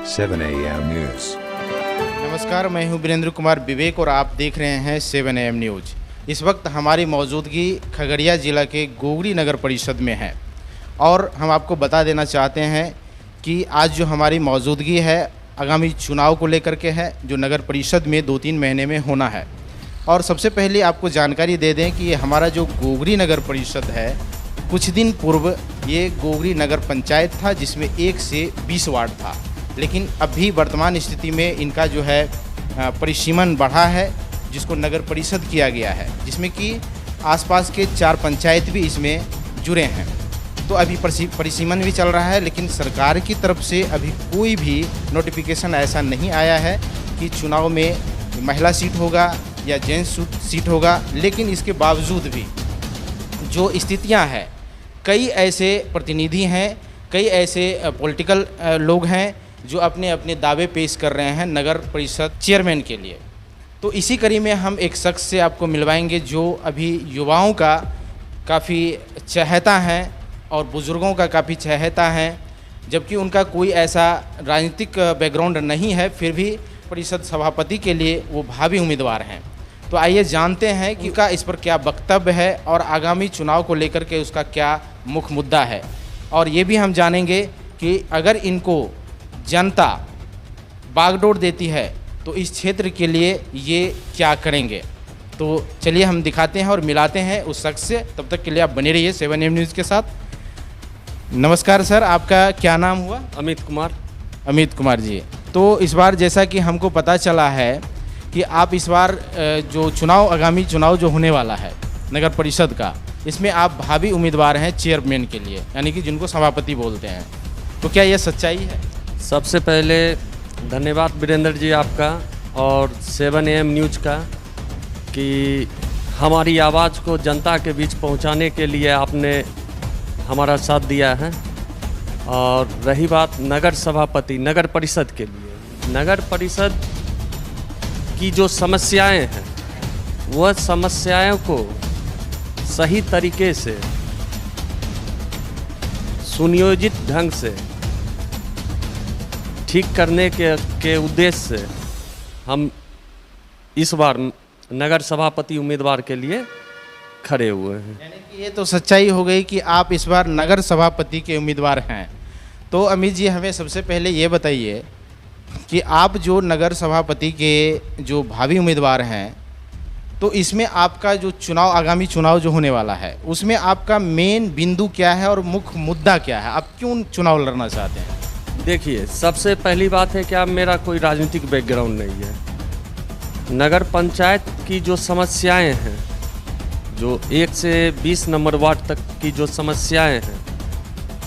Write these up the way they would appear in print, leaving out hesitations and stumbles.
7 AM news. नमस्कार, मैं हूं वीरेंद्र कुमार विवेक और आप देख रहे हैं 7 AM न्यूज़। इस वक्त हमारी मौजूदगी खगड़िया ज़िला के गोगरी नगर परिषद में है और हम आपको बता देना चाहते हैं कि आज जो हमारी मौजूदगी है आगामी चुनाव को लेकर के है, जो नगर परिषद में 2-3 महीने में होना है। और सबसे पहले आपको जानकारी दे दें कि ये हमारा जो गोगरी नगर परिषद है, कुछ दिन पूर्व ये गोगरी नगर पंचायत था जिसमें 1 से 20 वार्ड था, लेकिन अभी वर्तमान स्थिति में इनका जो है परिसीमन बढ़ा है, जिसको नगर परिषद किया गया है, जिसमें कि आसपास के 4 पंचायत भी इसमें जुड़े हैं। तो अभी परिसीमन भी चल रहा है, लेकिन सरकार की तरफ से अभी कोई भी नोटिफिकेशन ऐसा नहीं आया है कि चुनाव में महिला सीट होगा या जेंट्स सीट होगा। लेकिन इसके बावजूद भी जो स्थितियां हैं, कई ऐसे प्रतिनिधि हैं, कई ऐसे पॉलिटिकल लोग हैं जो अपने अपने दावे पेश कर रहे हैं नगर परिषद चेयरमैन के लिए। तो इसी कड़ी में हम एक शख्स से आपको मिलवाएंगे जो अभी युवाओं का काफ़ी चहेता हैं और बुज़ुर्गों का काफ़ी चहेता हैं, जबकि उनका कोई ऐसा राजनीतिक बैकग्राउंड नहीं है, फिर भी परिषद सभापति के लिए वो भावी उम्मीदवार हैं। तो आइए जानते हैं कि उनका इस पर क्या वक्तव्य है और आगामी चुनाव को लेकर के उसका क्या मुख्य मुद्दा है। और ये भी हम जानेंगे कि अगर इनको जनता बागडोर देती है तो इस क्षेत्र के लिए ये क्या करेंगे। तो चलिए हम दिखाते हैं और मिलाते हैं उस शख्स से। तब तक के लिए आप बने रहिए 7 AM न्यूज़ के साथ। नमस्कार सर, आपका क्या नाम हुआ? अमित कुमार। अमित कुमार जी, तो इस बार जैसा कि हमको पता चला है कि आप इस बार जो आगामी चुनाव जो होने वाला है नगर परिषद का, इसमें आप भावी उम्मीदवार हैं चेयरमैन के लिए, यानी कि जिनको सभापति बोलते हैं। तो क्या यह सच्चाई है? सबसे पहले धन्यवाद वीरेंद्र जी आपका और 7 AM न्यूज़ का कि हमारी आवाज़ को जनता के बीच पहुंचाने के लिए आपने हमारा साथ दिया है। और रही बात नगर सभापति नगर परिषद के लिए, नगर परिषद की जो समस्याएं हैं वह समस्याओं को सही तरीके से सुनियोजित ढंग से ठीक करने के उद्देश्य से हम इस बार नगर सभापति उम्मीदवार के लिए खड़े हुए हैं। यानी कि ये तो सच्चाई हो गई कि आप इस बार नगर सभापति के उम्मीदवार हैं। तो अमित जी, हमें सबसे पहले ये बताइए कि आप जो नगर सभापति के जो भावी उम्मीदवार हैं, तो इसमें आपका जो आगामी चुनाव जो होने वाला है, उसमें आपका मेन बिंदु क्या है और मुख्य मुद्दा क्या है? आप क्यों चुनाव लड़ना चाहते हैं? देखिए, सबसे पहली बात है कि अब मेरा कोई राजनीतिक बैकग्राउंड नहीं है। नगर पंचायत की जो समस्याएं हैं, जो 1 से 20 नंबर वार्ड तक की जो समस्याएं हैं,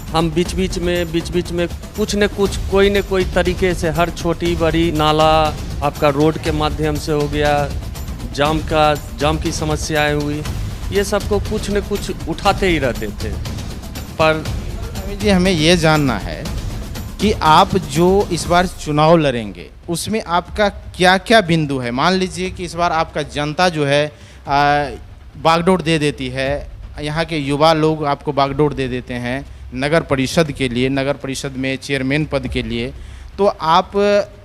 हम बीच बीच में कुछ न कुछ कोई न कोई तरीके से हर छोटी बड़ी नाला आपका रोड के माध्यम से हो गया, जाम की समस्याएं हुई, ये सबको कुछ न कुछ उठाते ही रहते थे। पर अमित जी, हमें ये जानना है कि आप जो इस बार चुनाव लड़ेंगे उसमें आपका क्या क्या बिंदु है। मान लीजिए कि इस बार आपका जनता जो है बागडोर दे देती है, यहाँ के युवा लोग आपको बागडोर दे देते हैं नगर परिषद के लिए, नगर परिषद में चेयरमैन पद के लिए, तो आप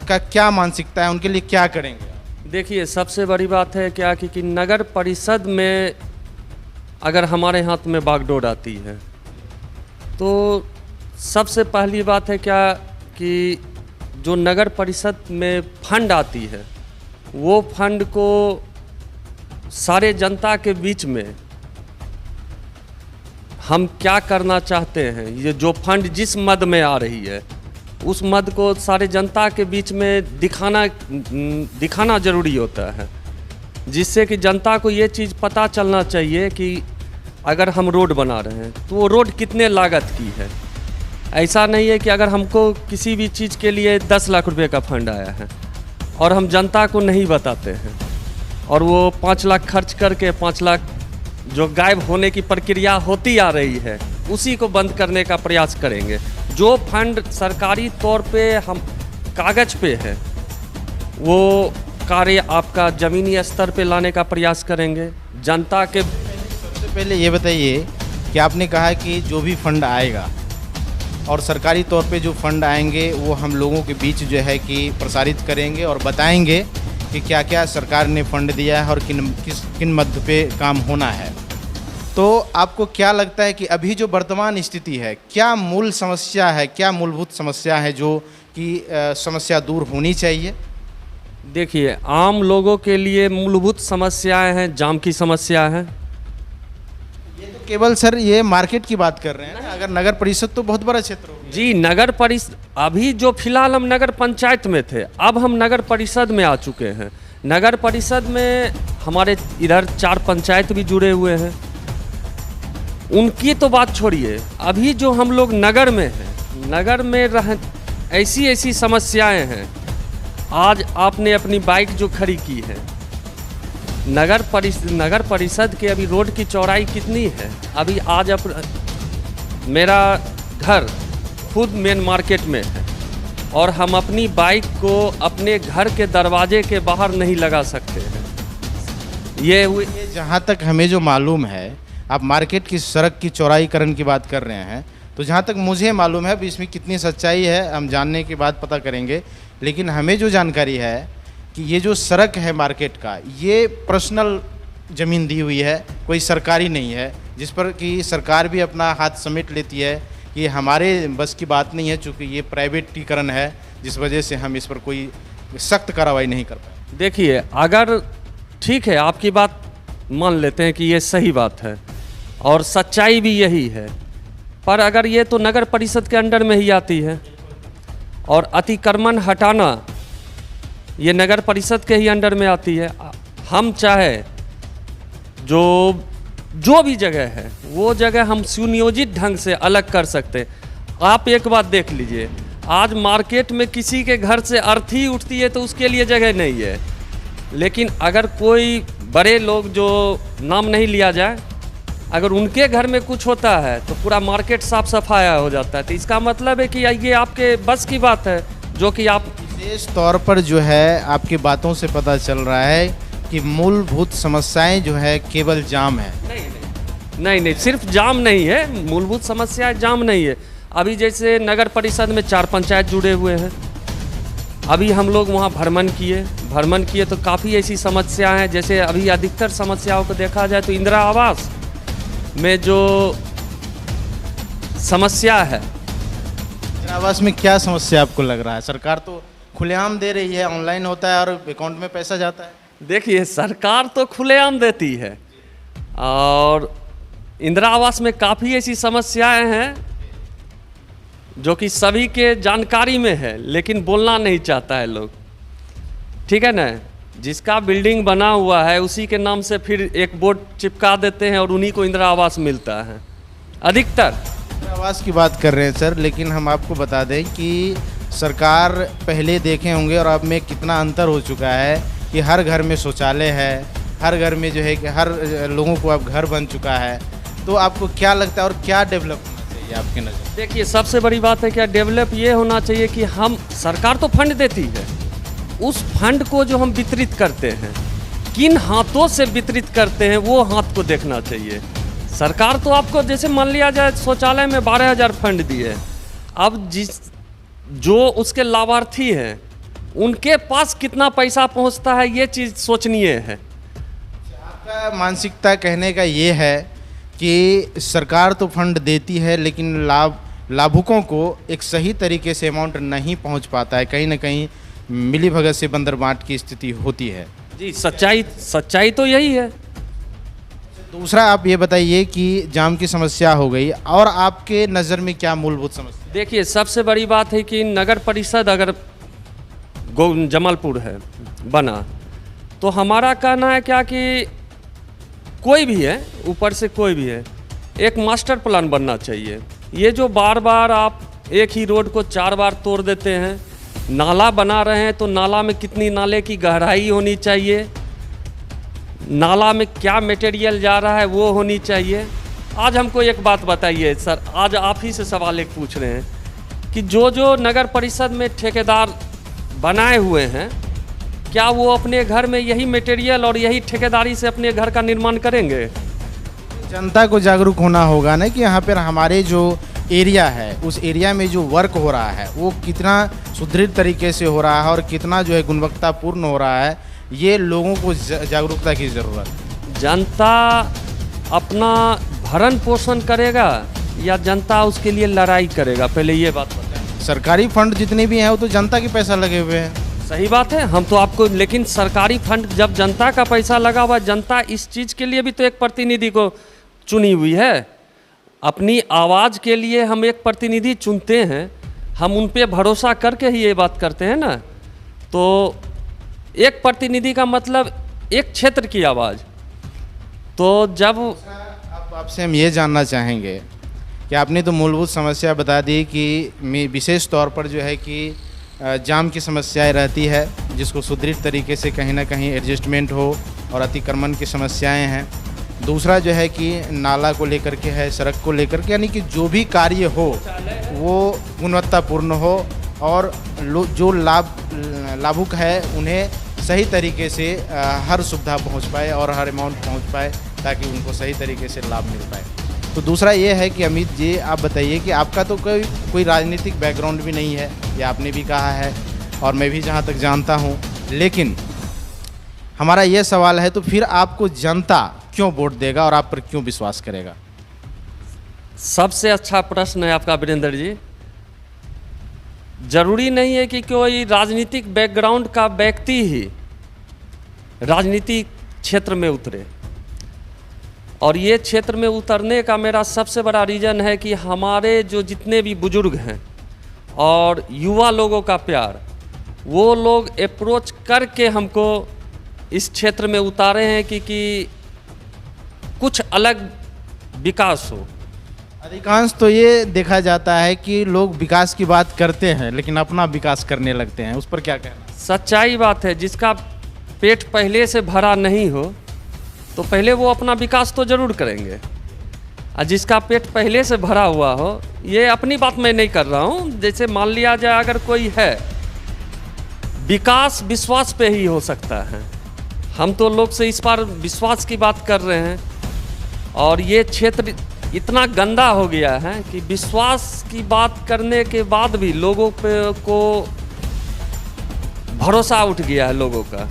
का क्या मानसिकता है, उनके लिए क्या करेंगे? देखिए, सबसे बड़ी बात है क्या कि नगर परिषद में अगर हमारे हाथ में बागडोर आती है तो सबसे पहली बात है क्या कि जो नगर परिषद में फंड आती है, वो फंड को सारे जनता के बीच में हम क्या करना चाहते हैं, ये जो फंड जिस मद में आ रही है उस मद को सारे जनता के बीच में दिखाना ज़रूरी होता है, जिससे कि जनता को ये चीज़ पता चलना चाहिए कि अगर हम रोड बना रहे हैं तो वो रोड कितने लागत की है। ऐसा नहीं है कि अगर हमको किसी भी चीज़ के लिए 10 लाख रुपए का फंड आया है और हम जनता को नहीं बताते हैं और वो 5 लाख खर्च करके 5 लाख जो गायब होने की प्रक्रिया होती आ रही है उसी को बंद करने का प्रयास करेंगे। जो फंड सरकारी तौर पे हम कागज़ पे है वो कार्य आपका ज़मीनी स्तर पे लाने का प्रयास करेंगे जनता के। सबसे पहले ये बताइए कि आपने कहा कि जो भी फंड आएगा और सरकारी तौर पे जो फंड आएंगे वो हम लोगों के बीच जो है कि प्रसारित करेंगे और बताएंगे कि क्या क्या सरकार ने फंड दिया है और किन मद पे काम होना है। तो आपको क्या लगता है कि अभी जो वर्तमान स्थिति है, क्या मूल समस्या है, क्या मूलभूत समस्या है जो कि समस्या दूर होनी चाहिए? देखिए, आम लोगों के लिए मूलभूत समस्याएं हैं, जाम की समस्या है। ये तो केवल सर ये मार्केट की बात कर रहे हैं ना, अगर नगर परिषद तो बहुत बड़ा क्षेत्र हो गया। जी, नगर परिषद अभी जो फिलहाल हम नगर पंचायत में थे, अब हम नगर परिषद में आ चुके हैं। नगर परिषद में हमारे इधर 4 पंचायत भी जुड़े हुए हैं। उनकी तो बात छोड़िए, अभी जो हम लोग नगर में हैं, नगर में ऐसी ऐसी समस्याएं हैं। आज आपने अपनी बाइक जो खड़ी की है, नगर परिषद के अभी रोड की चौड़ाई कितनी है? अभी आज मेरा घर खुद मेन मार्केट में है और हम अपनी बाइक को अपने घर के दरवाजे के बाहर नहीं लगा सकते हैं। ये जहाँ तक हमें जो मालूम है, आप मार्केट की सड़क की चौड़ाईकरण की बात कर रहे हैं, तो जहाँ तक मुझे मालूम है, अब इसमें कितनी सच्चाई है हम जानने के बाद पता करेंगे, लेकिन हमें जो जानकारी है कि ये जो सड़क है मार्केट का, ये पर्सनल ज़मीन दी हुई है, कोई सरकारी नहीं है, जिस पर कि सरकार भी अपना हाथ समेट लेती है कि हमारे बस की बात नहीं है, चूँकि ये प्राइवेटीकरण है, जिस वजह से हम इस पर कोई सख्त कार्रवाई नहीं कर पाए। देखिए, अगर ठीक है, आपकी बात मान लेते हैं कि ये सही बात है और सच्चाई भी यही है, पर अगर ये तो नगर परिषद के अंडर में ही आती है और अतिक्रमण हटाना ये नगर परिषद के ही अंडर में आती है। हम चाहे जो भी जगह है वो जगह हम सुनियोजित ढंग से अलग कर सकते। आप एक बात देख लीजिए, आज मार्केट में किसी के घर से अर्थी उठती है तो उसके लिए जगह नहीं है, लेकिन अगर कोई बड़े लोग जो नाम नहीं लिया जाए, अगर उनके घर में कुछ होता है तो पूरा मार्केट साफ सफाया हो जाता है। तो इसका मतलब है कि ये आपके बस की बात है, जो कि आप विशेष तौर पर जो है आपकी बातों से पता चल रहा है कि मूलभूत समस्याएं जो है केवल जाम है। नहीं, सिर्फ जाम नहीं है, मूलभूत समस्या जाम नहीं है। अभी जैसे नगर परिषद में 4 पंचायत जुड़े हुए हैं, अभी हम लोग वहाँ भ्रमण किए तो काफ़ी ऐसी समस्याएं हैं। जैसे अभी अधिकतर समस्याओं को देखा जाए तो इंदिरा आवास में जो समस्या है, इंदिरा आवास में क्या समस्या आपको लग रहा है? सरकार तो खुलेआम दे रही है, ऑनलाइन होता है और अकाउंट में पैसा जाता है। देखिए, सरकार तो खुलेआम देती है और इंदिरा आवास में काफ़ी ऐसी समस्याएं हैं जो कि सभी के जानकारी में है, लेकिन बोलना नहीं चाहता है लोग। ठीक है ना, जिसका बिल्डिंग बना हुआ है उसी के नाम से फिर एक बोर्ड चिपका देते हैं और उन्हीं को इंदिरा आवास मिलता है अधिकतर। इंदिरा आवास की बात कर रहे हैं सर, लेकिन हम आपको बता दें कि सरकार पहले देखे होंगे और अब में कितना अंतर हो चुका है कि हर घर में शौचालय है, हर घर में जो है कि हर लोगों को अब घर बन चुका है। तो आपको क्या लगता है और क्या डेवलप होना चाहिए आपके नज़र? देखिए, सबसे बड़ी बात है क्या डेवलप ये होना चाहिए कि हम, सरकार तो फंड देती है, उस फंड को जो हम वितरित करते हैं, किन हाथों से वितरित करते हैं वो हाथ को देखना चाहिए। सरकार तो आपको, जैसे मान लिया जाए शौचालय में 12,000 फंड दिए, अब जो उसके लाभार्थी हैं उनके पास कितना पैसा पहुंचता है ये चीज़ सोचनीय है। आपका मानसिकता कहने का ये है कि सरकार तो फंड देती है, लेकिन लाभुकों को एक सही तरीके से अमाउंट नहीं पहुंच पाता है, कहीं ना कहीं मिलीभगत से बंदर बांट की स्थिति होती है। जी, सच्चाई तो यही है। दूसरा आप ये बताइए कि जाम की समस्या हो गई, और आपके नज़र में क्या मूलभूत समस्या? देखिए, सबसे बड़ी बात है कि नगर परिषद अगर जमालपुर है बना, तो हमारा कहना है क्या कि कोई भी है, ऊपर से कोई भी है, एक मास्टर प्लान बनना चाहिए। ये जो बार बार आप एक ही रोड को 4 बार तोड़ देते हैं, नाला बना रहे हैं तो नाला में कितनी नाले की गहराई होनी चाहिए, नाला में क्या मटेरियल जा रहा है वो होनी चाहिए। आज हमको एक बात बताइए सर, आज आप ही से सवाल एक पूछ रहे हैं कि जो नगर परिषद में ठेकेदार बनाए हुए हैं, क्या वो अपने घर में यही मटेरियल और यही ठेकेदारी से अपने घर का निर्माण करेंगे? जनता को जागरूक होना होगा ना कि यहाँ पर हमारे जो एरिया है, उस एरिया में जो वर्क हो रहा है वो कितना सुदृढ़ तरीके से हो रहा है और कितना जो है गुणवत्तापूर्ण हो रहा है, ये लोगों को जागरूकता की ज़रूरत। जनता अपना भरण पोषण करेगा या जनता उसके लिए लड़ाई करेगा, पहले ये बात बताएं। सरकारी फंड जितने भी हैं वो तो जनता के पैसा लगे हुए हैं। सही बात है, हम तो आपको, लेकिन सरकारी फंड जब जनता का पैसा लगा हुआ, जनता इस चीज़ के लिए भी तो एक प्रतिनिधि को चुनी हुई है। अपनी आवाज़ के लिए हम एक प्रतिनिधि चुनते हैं, हम उन पे भरोसा करके ही ये बात करते हैं ना। तो एक प्रतिनिधि का मतलब एक क्षेत्र की आवाज़। तो जब अब आपसे हम ये जानना चाहेंगे कि आपने तो मूलभूत समस्या बता दी कि विशेष तौर पर जो है कि जाम की समस्याएं रहती है, जिसको सुदृढ़ तरीके से कहीं ना कहीं एडजस्टमेंट हो, और अतिक्रमण की समस्याएं हैं। दूसरा जो है कि नाला को लेकर के है, सड़क को लेकर के, यानी कि जो भी कार्य हो वो गुणवत्तापूर्ण हो और जो लाभुक है उन्हें सही तरीके से हर सुविधा पहुंच पाए और हर अमाउंट पहुंच पाए, ताकि उनको सही तरीके से लाभ मिल पाए। तो दूसरा ये है कि अमित जी, आप बताइए कि आपका तो कोई राजनीतिक बैकग्राउंड भी नहीं है, ये आपने भी कहा है और मैं भी जहाँ तक जानता हूँ, लेकिन हमारा ये सवाल है, तो फिर आपको जनता क्यों वोट देगा और आप पर क्यों विश्वास करेगा? सबसे अच्छा प्रश्न है आपका वीरेंद्र जी। जरूरी नहीं है कि कोई राजनीतिक बैकग्राउंड का व्यक्ति ही राजनीतिक क्षेत्र में उतरे, और ये क्षेत्र में उतरने का मेरा सबसे बड़ा रीज़न है कि हमारे जो जितने भी बुजुर्ग हैं और युवा लोगों का प्यार, वो लोग अप्रोच करके हमको इस क्षेत्र में उतारे हैं कि कुछ अलग विकास हो। अधिकांश तो ये देखा जाता है कि लोग विकास की बात करते हैं लेकिन अपना विकास करने लगते हैं, उस पर क्या कहना? सच्चाई बात है, जिसका पेट पहले से भरा नहीं हो तो पहले वो अपना विकास तो ज़रूर करेंगे, और जिसका पेट पहले से भरा हुआ हो, ये अपनी बात मैं नहीं कर रहा हूँ, जैसे मान लिया जाए अगर कोई है, विकास विश्वास पे ही हो सकता है। हम तो लोग से इस बार विश्वास की बात कर रहे हैं, और ये क्षेत्र इतना गंदा हो गया है कि विश्वास की बात करने के बाद भी लोगों पे को भरोसा उठ गया है लोगों का,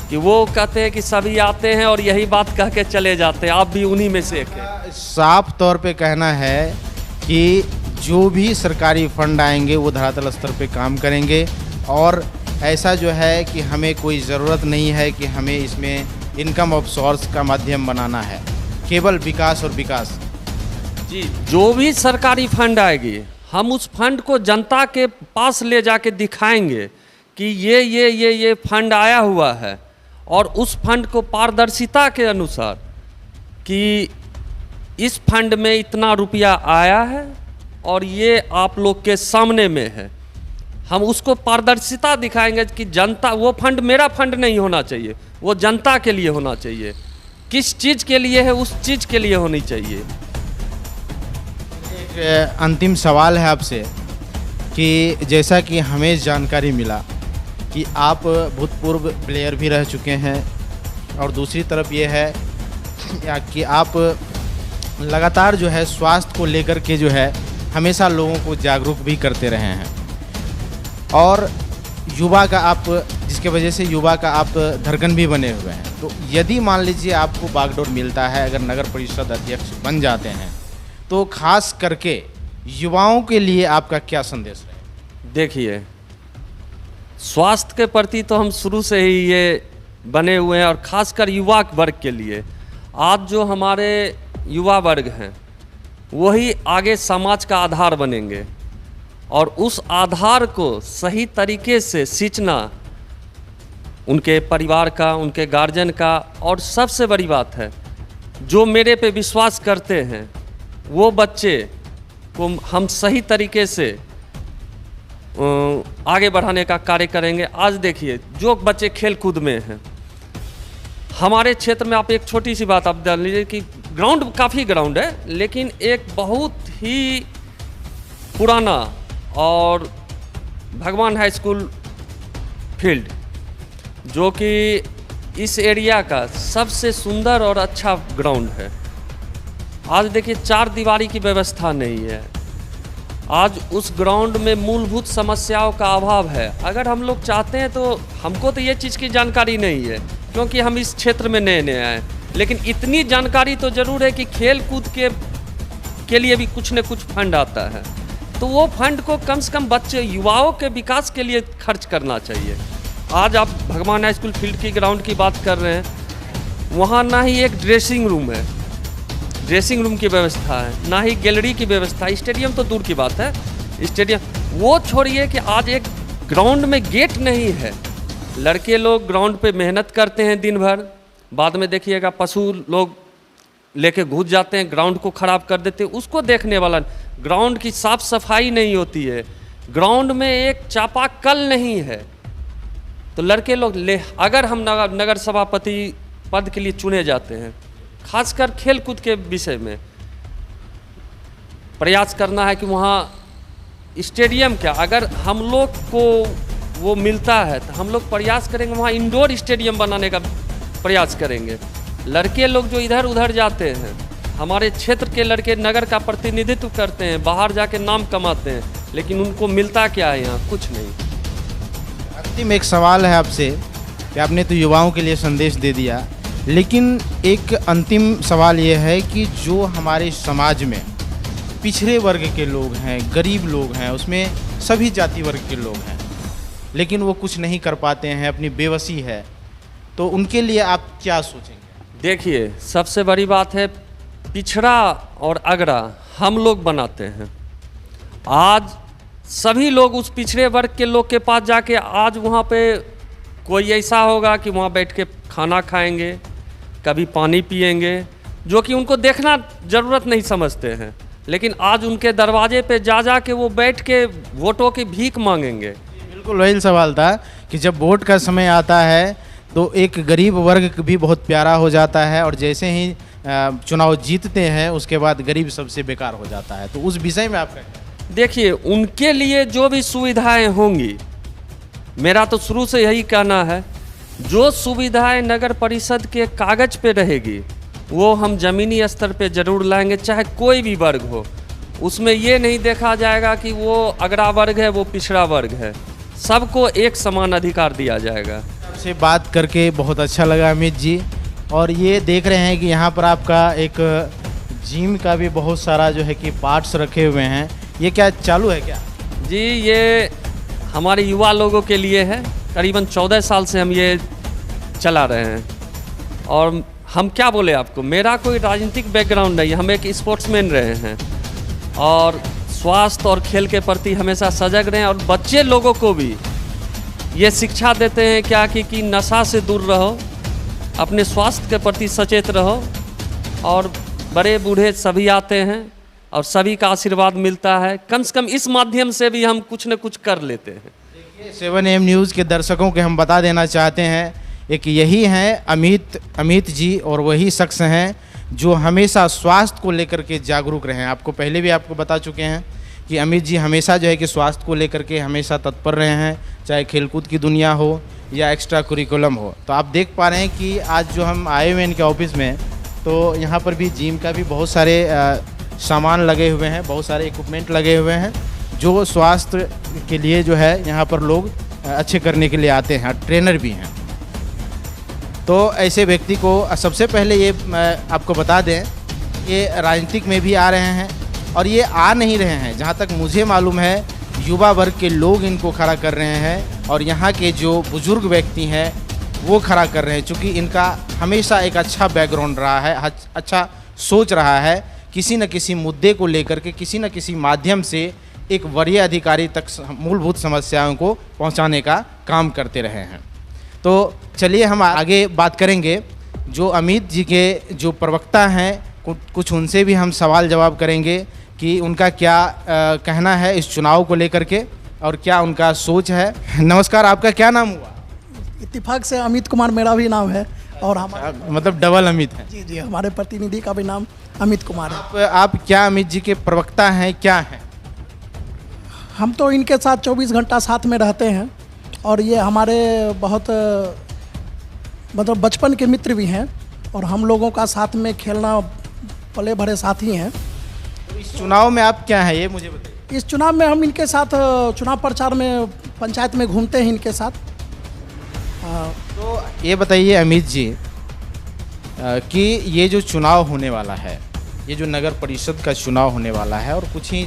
कि वो कहते हैं कि सभी आते हैं और यही बात कह के चले जाते हैं, आप भी उन्हीं में से एक हैं। साफ तौर पे कहना है कि जो भी सरकारी फंड आएंगे वो धरातल स्तर पे काम करेंगे, और ऐसा जो है कि हमें कोई ज़रूरत नहीं है कि हमें इसमें इनकम ऑफ सोर्स का माध्यम बनाना है, केवल विकास और विकास। जी, जो भी सरकारी फंड आएगी, हम उस फंड को जनता के पास ले जाके दिखाएंगे कि ये फंड आया हुआ है, और उस फंड को पारदर्शिता के अनुसार कि इस फंड में इतना रुपया आया है और ये आप लोग के सामने में है। हम उसको पारदर्शिता दिखाएंगे कि जनता, वो फंड मेरा फंड नहीं होना चाहिए, वो जनता के लिए होना चाहिए। किस चीज़ के लिए है, उस चीज़ के लिए होनी चाहिए। एक अंतिम सवाल है आपसे कि जैसा कि हमें जानकारी मिला कि आप भूतपूर्व प्लेयर भी रह चुके हैं, और दूसरी तरफ ये है कि आप लगातार जो है स्वास्थ्य को लेकर के जो है हमेशा लोगों को जागरूक भी करते रहे हैं, और युवा का आप, जिसके वजह से युवा का आप धड़कन भी बने हुए हैं। तो यदि मान लीजिए आपको बागडोर मिलता है, अगर नगर परिषद अध्यक्ष बन जाते हैं, तो खास करके युवाओं के लिए आपका क्या संदेश है? देखिए, स्वास्थ्य के प्रति तो हम शुरू से ही ये बने हुए हैं, और ख़ासकर युवा वर्ग के लिए। आज जो हमारे युवा वर्ग हैं वही आगे समाज का आधार बनेंगे, और उस आधार को सही तरीके से सींचना उनके परिवार का, उनके गार्जियन का, और सबसे बड़ी बात है जो मेरे पे विश्वास करते हैं वो बच्चे को हम सही तरीके से आगे बढ़ाने का कार्य करेंगे। आज देखिए, जो बच्चे खेल कूद में हैं हमारे क्षेत्र में, आप एक छोटी सी बात आप जान लीजिए कि ग्राउंड, काफ़ी ग्राउंड है, लेकिन एक बहुत ही पुराना और भगवान हाई स्कूल फील्ड, जो कि इस एरिया का सबसे सुंदर और अच्छा ग्राउंड है। आज देखिए, चार दीवारी की व्यवस्था नहीं है, आज उस ग्राउंड में मूलभूत समस्याओं का अभाव है। अगर हम लोग चाहते हैं तो हमको तो ये चीज़ की जानकारी नहीं है क्योंकि हम इस क्षेत्र में नए नए आए, लेकिन इतनी जानकारी तो ज़रूर है कि खेल कूद के लिए भी कुछ न कुछ फंड आता है, तो वो फंड को कम से कम बच्चे युवाओं के विकास के लिए खर्च करना चाहिए। आज आप भगवान हाई स्कूल फील्ड की ग्राउंड की बात कर रहे हैं, वहाँ ना ही एक ड्रेसिंग रूम है, ड्रेसिंग रूम की व्यवस्था है, ना ही गैलरी की व्यवस्था है, स्टेडियम तो दूर की बात है, स्टेडियम वो छोड़िए कि आज एक ग्राउंड में गेट नहीं है। लड़के लोग ग्राउंड पे मेहनत करते हैं दिन भर, बाद में देखिएगा पशु लोग लेके घुस जाते हैं, ग्राउंड को ख़राब कर देते हैं, उसको देखने वाला। ग्राउंड की साफ सफाई नहीं होती है, ग्राउंड में एक चापाकल नहीं है, तो लड़के लोग अगर हम नगर सभापति पद के लिए चुने जाते हैं, खासकर खेल कूद के विषय में प्रयास करना है कि वहाँ स्टेडियम क्या, अगर हम लोग को वो मिलता है तो हम लोग प्रयास करेंगे वहाँ इंडोर स्टेडियम बनाने का प्रयास करेंगे। लड़के लोग जो इधर उधर जाते हैं, हमारे क्षेत्र के लड़के नगर का प्रतिनिधित्व करते हैं, बाहर जाके नाम कमाते हैं, लेकिन उनको मिलता क्या है यहाँ? कुछ नहीं। अंतिम एक सवाल है आपसे कि आपने तो युवाओं के लिए संदेश दे दिया, लेकिन एक अंतिम सवाल ये है कि जो हमारे समाज में पिछड़े वर्ग के लोग हैं, गरीब लोग हैं, उसमें सभी जाति वर्ग के लोग हैं, लेकिन वो कुछ नहीं कर पाते हैं, अपनी बेबसी है, तो उनके लिए आप क्या सोचेंगे? देखिए, सबसे बड़ी बात है पिछड़ा और अगड़ा हम लोग बनाते हैं। आज सभी लोग उस पिछड़े वर्ग के लोग के पास जाके आज वहाँ पे कोई ऐसा होगा कि वहाँ बैठ के खाना खाएंगे, कभी पानी पिएंगे, जो कि उनको देखना ज़रूरत नहीं समझते हैं, लेकिन आज उनके दरवाजे पे जा के वो बैठ के वोटों की भीख मांगेंगे। बिल्कुल वही सवाल था कि जब वोट का समय आता है तो एक गरीब वर्ग भी बहुत प्यारा हो जाता है, और जैसे ही चुनाव जीतते हैं उसके बाद गरीब सबसे बेकार हो जाता है, तो उस विषय में आप क्या? देखिए, उनके लिए जो भी सुविधाएं होंगी, मेरा तो शुरू से यही कहना है, जो सुविधाएं नगर परिषद के कागज पे रहेगी वो हम ज़मीनी स्तर पे ज़रूर लाएंगे, चाहे कोई भी वर्ग हो। उसमें ये नहीं देखा जाएगा कि वो अगड़ा वर्ग है, वो पिछड़ा वर्ग है, सबको एक समान अधिकार दिया जाएगा। आपसे बात करके बहुत अच्छा लगा अमित जी। और ये देख रहे हैं कि यहाँ पर आपका एक जिम का भी बहुत सारा जो है कि पार्ट्स रखे हुए हैं, ये क्या चालू है क्या? जी, ये हमारे युवा लोगों के लिए है। करीबन 14 साल से हम ये चला रहे हैं, और हम क्या बोले आपको, मेरा कोई राजनीतिक बैकग्राउंड नहीं है, हम एक स्पोर्ट्समैन रहे हैं, और स्वास्थ्य और खेल के प्रति हमेशा सजग रहे हैं, और बच्चे लोगों को भी ये शिक्षा देते हैं क्या कि नशा से दूर रहो, अपने स्वास्थ्य के प्रति सचेत रहो, और बड़े बूढ़े सभी आते हैं और सभी का आशीर्वाद मिलता है। कम से कम इस माध्यम से भी हम कुछ न कुछ कर लेते हैं। देखिए, 7am न्यूज़ के दर्शकों के हम बता देना चाहते हैं, एक यही हैं अमित जी, और वही शख्स हैं जो हमेशा स्वास्थ्य को लेकर के जागरूक रहे हैं। आपको पहले भी आपको बता चुके हैं कि अमित जी हमेशा जो है कि स्वास्थ्य को लेकर के हमेशा तत्पर रहे हैं, चाहे खेलकूद की दुनिया हो या एक्स्ट्रा करिकुलम हो। तो आप देख पा रहे हैं कि आज जो हम आए हुए हैं इनके ऑफिस में, तो यहाँ पर भी जिम का भी बहुत सारे सामान लगे हुए हैं, बहुत सारे इक्विपमेंट लगे हुए हैं, जो स्वास्थ्य के लिए जो है यहाँ पर लोग अच्छे करने के लिए आते हैं, ट्रेनर भी हैं। तो ऐसे व्यक्ति को सबसे पहले ये आपको बता दें, ये राजनीतिक में भी आ रहे हैं, और ये आ नहीं रहे हैं, जहाँ तक मुझे मालूम है युवा वर्ग के लोग इनको खड़ा कर रहे हैं, और यहाँ के जो बुजुर्ग व्यक्ति हैं वो खड़ा कर रहे हैं, चूँकि इनका हमेशा एक अच्छा बैकग्राउंड रहा है, अच्छा सोच रहा है, किसी न किसी मुद्दे को लेकर के किसी न किसी माध्यम से एक वरीय अधिकारी तक मूलभूत समस्याओं को पहुंचाने का काम करते रहे हैं। तो चलिए हम आगे बात करेंगे, जो अमित जी के जो प्रवक्ता हैं, कुछ उनसे भी हम सवाल जवाब करेंगे कि उनका क्या कहना है इस चुनाव को लेकर के, और क्या उनका सोच है। नमस्कार, आपका क्या नाम हुआ? इत्तेफाक से अमित कुमार मेरा भी नाम है, और हमारे मतलब डबल अमित है? जी, हमारे प्रतिनिधि का भी नाम अमित कुमार है। आप क्या अमित जी के प्रवक्ता हैं, क्या हैं? हम तो इनके साथ 24 घंटा साथ में रहते हैं, और ये हमारे बहुत मतलब बचपन के मित्र भी हैं, और हम लोगों का साथ में खेलना पले भरे साथी हैं। तो इस चुनाव में आप क्या हैं, ये मुझे बताइए। इस चुनाव में हम इनके साथ चुनाव प्रचार में पंचायत में घूमते हैं इनके साथ। तो ये बताइए अमित जी कि ये जो चुनाव होने वाला है, ये जो नगर परिषद का चुनाव होने वाला है और कुछ ही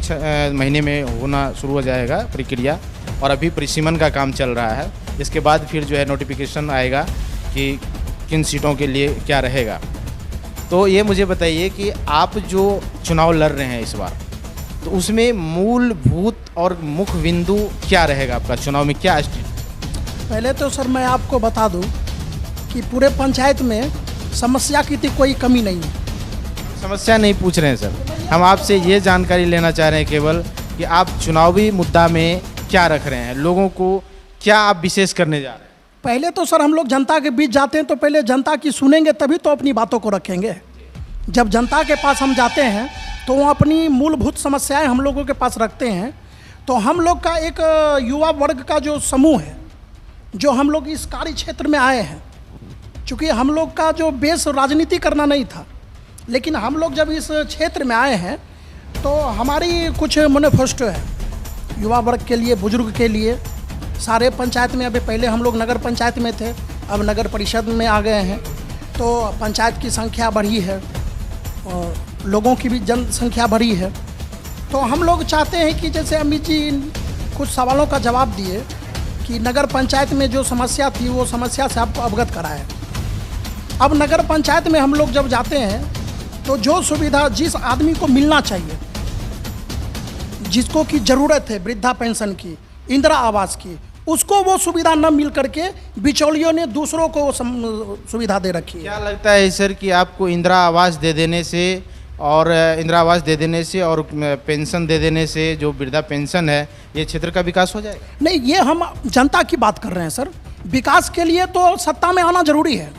महीने में होना शुरू हो जाएगा प्रक्रिया, और अभी परिसीमन का काम चल रहा है। इसके बाद फिर जो है नोटिफिकेशन आएगा कि किन सीटों के लिए क्या रहेगा। तो ये मुझे बताइए कि आप जो चुनाव लड़ रहे हैं इस बार, तो उसमें मूलभूत और मुख्य बिंदु क्या रहेगा आपका चुनाव में, क्या पहले तो सर मैं आपको बता दूं कि पूरे पंचायत में समस्या की कोई कमी नहीं है। समस्या नहीं पूछ रहे हैं सर, हम आपसे ये जानकारी लेना चाह रहे हैं केवल कि आप चुनावी मुद्दा में क्या रख रहे हैं, लोगों को क्या आप विशेष करने जा रहे हैं। पहले तो सर हम लोग जनता के बीच जाते हैं तो पहले जनता की सुनेंगे तभी तो अपनी बातों को रखेंगे। जब जनता के पास हम जाते हैं तो वो अपनी मूलभूत समस्याएं हम लोगों के पास रखते हैं। तो हम लोग का एक युवा वर्ग का जो समूह है, जो हम लोग इस कार्य क्षेत्र में आए हैं, चूँकि हम लोग का जो बेस राजनीति करना नहीं था, लेकिन हम लोग जब इस क्षेत्र में आए हैं तो हमारी कुछ मैनिफेस्टो है युवा वर्ग के लिए, बुजुर्ग के लिए। सारे पंचायत में, अभी पहले हम लोग नगर पंचायत में थे, अब नगर परिषद में आ गए हैं, तो पंचायत की संख्या बढ़ी है और लोगों की भी जनसंख्या बढ़ी है। तो हम लोग चाहते हैं कि जैसे अमित जी कुछ सवालों का जवाब दिए कि नगर पंचायत में जो समस्या थी वो समस्या से आपको अवगत कराएं। अब नगर पंचायत में हम लोग जब जाते हैं तो जो सुविधा जिस आदमी को मिलना चाहिए, जिसको की ज़रूरत है वृद्धा पेंशन की, इंदिरा आवास की, उसको वो सुविधा न मिल करके बिचौलियों ने दूसरों को सुविधा दे रखी है। क्या लगता है सर कि आपको इंदिरा आवास दे देने से और पेंशन दे देने से, जो वृद्धा पेंशन है, ये क्षेत्र का विकास हो जाएगा? नहीं, ये हम जनता की बात कर रहे हैं सर। विकास के लिए तो सत्ता में आना जरूरी है,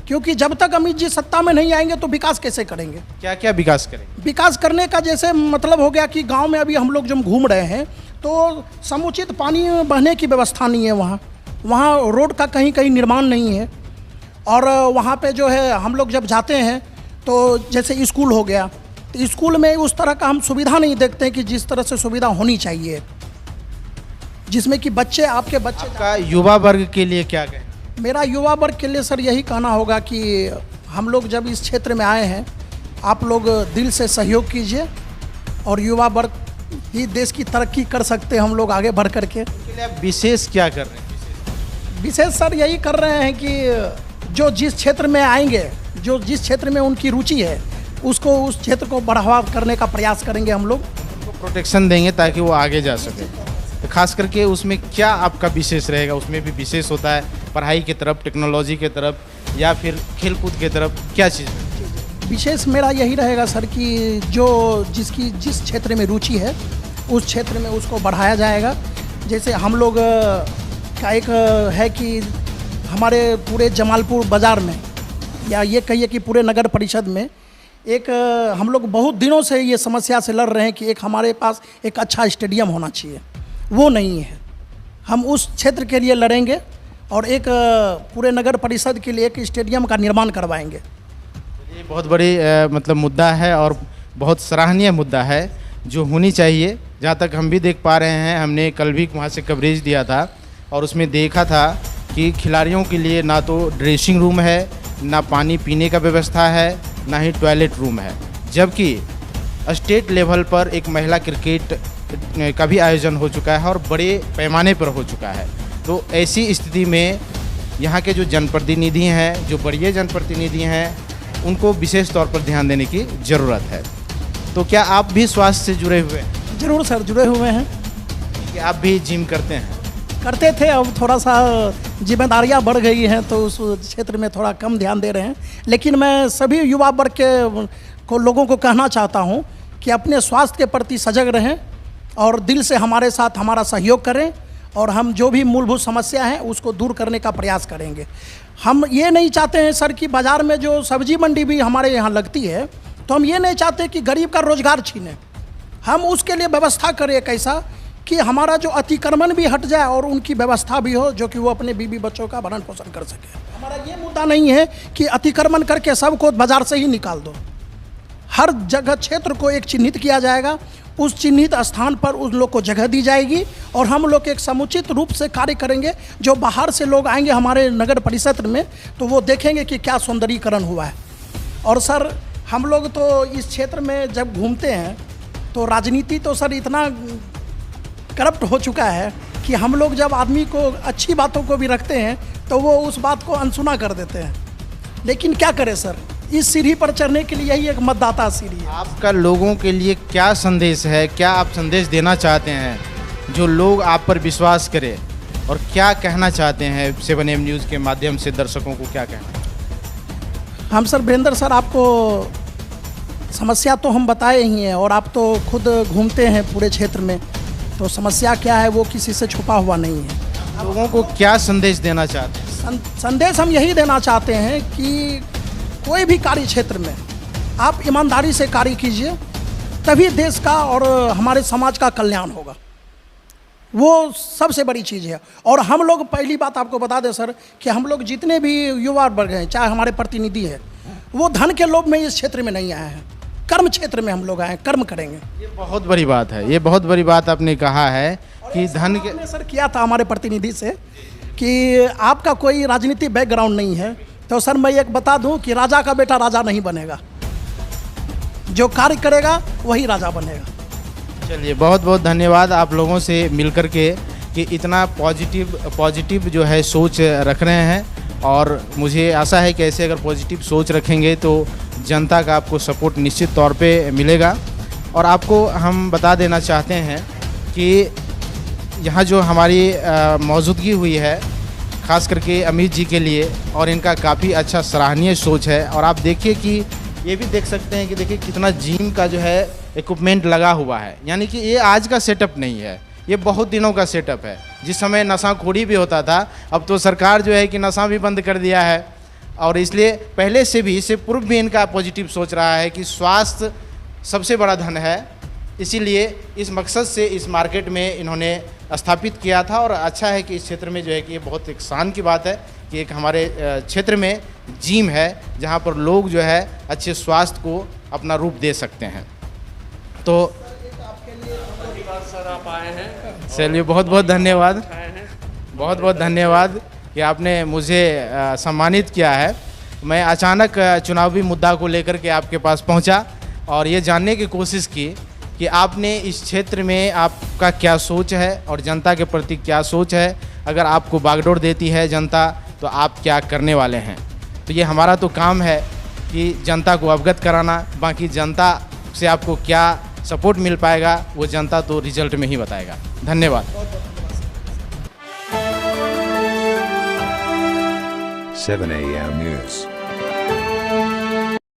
क्योंकि जब तक अमित जी सत्ता में नहीं आएंगे तो विकास कैसे करेंगे। क्या क्या विकास करेंगे? विकास करने का जैसे मतलब हो गया कि गांव में अभी हम लोग जब घूम रहे हैं तो समुचित पानी बहने की व्यवस्था नहीं है, वहाँ रोड का कहीं कहीं निर्माण नहीं है। और वहाँ पे जो है हम लोग जब जाते हैं तो जैसे स्कूल हो गया, तो स्कूल में उस तरह का हम सुविधा नहीं देखते कि जिस तरह से सुविधा होनी चाहिए, जिसमें कि बच्चे, आपके बच्चे का युवा वर्ग के लिए क्या कहें? मेरा युवा वर्ग के लिए सर यही कहना होगा कि हम लोग जब इस क्षेत्र में आए हैं, आप लोग दिल से सहयोग कीजिए और युवा वर्ग ही देश की तरक्की कर सकते हैं, हम लोग आगे बढ़ करके। इसके लिए आप विशेष क्या कर रहे हैं? विशेष सर यही कर रहे हैं कि जो जिस क्षेत्र में आएंगे, जो जिस क्षेत्र में उनकी रुचि है, उसको उस क्षेत्र को बढ़ावा करने का प्रयास करेंगे। हम लोग उनको प्रोटेक्शन देंगे ताकि वो आगे जा सके। तो खास करके उसमें क्या आपका विशेष रहेगा? उसमें भी विशेष होता है पढ़ाई की तरफ, टेक्नोलॉजी की तरफ, या फिर खेलकूद की तरफ, क्या चीज़? विशेष मेरा यही रहेगा सर कि जो जिस क्षेत्र में रुचि है उस क्षेत्र में उसको बढ़ाया जाएगा। जैसे हम लोग का एक है कि हमारे पूरे जमालपुर बाज़ार में, या ये कहिए कि पूरे नगर परिषद में, एक हम लोग बहुत दिनों से ये समस्या से लड़ रहे हैं कि एक हमारे पास एक अच्छा स्टेडियम होना चाहिए, वो नहीं है। हम उस क्षेत्र के लिए लड़ेंगे और एक पूरे नगर परिषद के लिए एक स्टेडियम का निर्माण करवाएंगे। ये बहुत बड़ी मतलब मुद्दा है और बहुत सराहनीय मुद्दा है जो होनी चाहिए। जहाँ तक हम भी देख पा रहे हैं, हमने कल भी वहाँ से कवरेज दिया था और उसमें देखा था कि खिलाड़ियों के लिए ना तो ड्रेसिंग रूम है, ना पानी पीने का व्यवस्था है, ना ही टॉयलेट रूम है। जबकि स्टेट लेवल पर एक महिला क्रिकेट का भी आयोजन हो चुका है और बड़े पैमाने पर हो चुका है। तो ऐसी स्थिति में यहाँ के जो जनप्रतिनिधि हैं, जो बड़े जनप्रतिनिधि हैं, उनको विशेष तौर पर ध्यान देने की ज़रूरत है। तो क्या आप भी स्वास्थ्य से जुड़े हुए हैं? जरूर सर, जुड़े हुए हैं। कि आप भी जिम करते हैं? करते थे, अब थोड़ा सा जिम्मेदारियां बढ़ गई हैं तो उस क्षेत्र में थोड़ा कम ध्यान दे रहे हैं। लेकिन मैं सभी युवा वर्ग के लोगों को कहना चाहता हूं कि अपने स्वास्थ्य के प्रति सजग रहें और दिल से हमारे साथ हमारा सहयोग करें और हम जो भी मूलभूत समस्या हैं उसको दूर करने का प्रयास करेंगे। हम ये नहीं चाहते हैं सर कि बाज़ार में जो सब्जी मंडी भी हमारे यहाँ लगती है, तो हम ये नहीं चाहते कि गरीब का रोज़गार छीने। हम उसके लिए व्यवस्था करें कैसा कि हमारा जो अतिक्रमण भी हट जाए और उनकी व्यवस्था भी हो, जो कि वो अपने बीवी बच्चों का भरण पोषण कर सके। हमारा ये मुद्दा नहीं है कि अतिक्रमण करके सबको बाज़ार से ही निकाल दो। हर जगह क्षेत्र को एक चिन्हित किया जाएगा, उस चिन्हित स्थान पर उन लोग को जगह दी जाएगी और हम लोग एक समुचित रूप से कार्य करेंगे। जो बाहर से लोग आएंगे हमारे नगर परिषद में तो वो देखेंगे कि क्या सौंदर्यीकरण हुआ है। और सर हम लोग तो इस क्षेत्र में जब घूमते हैं तो राजनीति तो सर इतना करप्ट हो चुका है कि हम लोग जब आदमी को अच्छी बातों को भी रखते हैं तो वो उस बात को अनसुना कर देते हैं। लेकिन क्या करें सर, इस सीढ़ी पर चढ़ने के लिए यही एक मतदाता सीढ़ी है। आपका लोगों के लिए क्या संदेश है, क्या आप संदेश देना चाहते हैं जो लोग आप पर विश्वास करें, और क्या कहना चाहते हैं 7am न्यूज़ के माध्यम से दर्शकों को क्या कहना है? हम सर वीरेंद्र सर आपको समस्या तो हम बताए ही हैं और आप तो खुद घूमते हैं पूरे क्षेत्र में, तो समस्या क्या है वो किसी से छुपा हुआ नहीं है। लोगों को क्या संदेश देना चाहते हैं? संदेश हम यही देना चाहते हैं कि कोई भी कार्य क्षेत्र में आप ईमानदारी से कार्य कीजिए, तभी देश का और हमारे समाज का कल्याण होगा। वो सबसे बड़ी चीज़ है। और हम लोग पहली बात आपको बता दें सर कि हम लोग जितने भी युवा वर्ग हैं, चाहे हमारे प्रतिनिधि है, वो धन के लोभ में इस क्षेत्र में नहीं आए हैं, कर्म क्षेत्र में हम लोग आए हैं, कर्म करेंगे। ये बहुत बड़ी बात है, ये बहुत बड़ी बात आपने कहा है कि धन के हमने सर किया था हमारे प्रतिनिधि से कि आपका कोई राजनीतिक बैकग्राउंड नहीं है, तो सर मैं एक बता दूं कि राजा का बेटा राजा नहीं बनेगा, जो कार्य करेगा वही राजा बनेगा। चलिए बहुत बहुत धन्यवाद आप लोगों से मिलकर के कि इतना पॉजिटिव जो है सोच रख रहे हैं, और मुझे आशा है कि ऐसे अगर पॉजिटिव सोच रखेंगे तो जनता का आपको सपोर्ट निश्चित तौर पे मिलेगा। और आपको हम बता देना चाहते हैं कि यहाँ जो हमारी मौजूदगी हुई है ख़ास करके अमित जी के लिए, और इनका काफ़ी अच्छा सराहनीय सोच है। और आप देखिए कि ये भी देख सकते हैं कि देखिए कितना जिम का जो है इक्विपमेंट लगा हुआ है, यानी कि ये आज का सेटअप नहीं है, ये बहुत दिनों का सेटअप है। जिस समय नशाखोरी भी होता था, अब तो सरकार जो है कि नशा भी बंद कर दिया है, और इसलिए पहले से भी, इससे पूर्व भी इनका पॉजिटिव सोच रहा है कि स्वास्थ्य सबसे बड़ा धन है। इसीलिए इस मकसद से इस मार्केट में इन्होंने स्थापित किया था। और अच्छा है कि इस क्षेत्र में जो है कि ये बहुत एक शान की बात है कि एक हमारे क्षेत्र में जिम है जहाँ पर लोग जो है अच्छे स्वास्थ्य को अपना रूप दे सकते हैं। तो सर आप आए हैं, चलिए बहुत बहुत धन्यवाद, बहुत बहुत धन्यवाद कि आपने मुझे सम्मानित किया है। मैं अचानक चुनावी मुद्दा को लेकर के आपके पास पहुंचा और ये जानने की कोशिश की कि आपने इस क्षेत्र में आपका क्या सोच है और जनता के प्रति क्या सोच है। अगर आपको बागडोर देती है जनता तो आप क्या करने वाले हैं। तो ये हमारा तो काम है कि जनता को अवगत कराना, बाकी जनता से आपको क्या सपोर्ट मिल पाएगा वो जनता तो रिजल्ट में ही बताएगा। धन्यवाद। 7am News।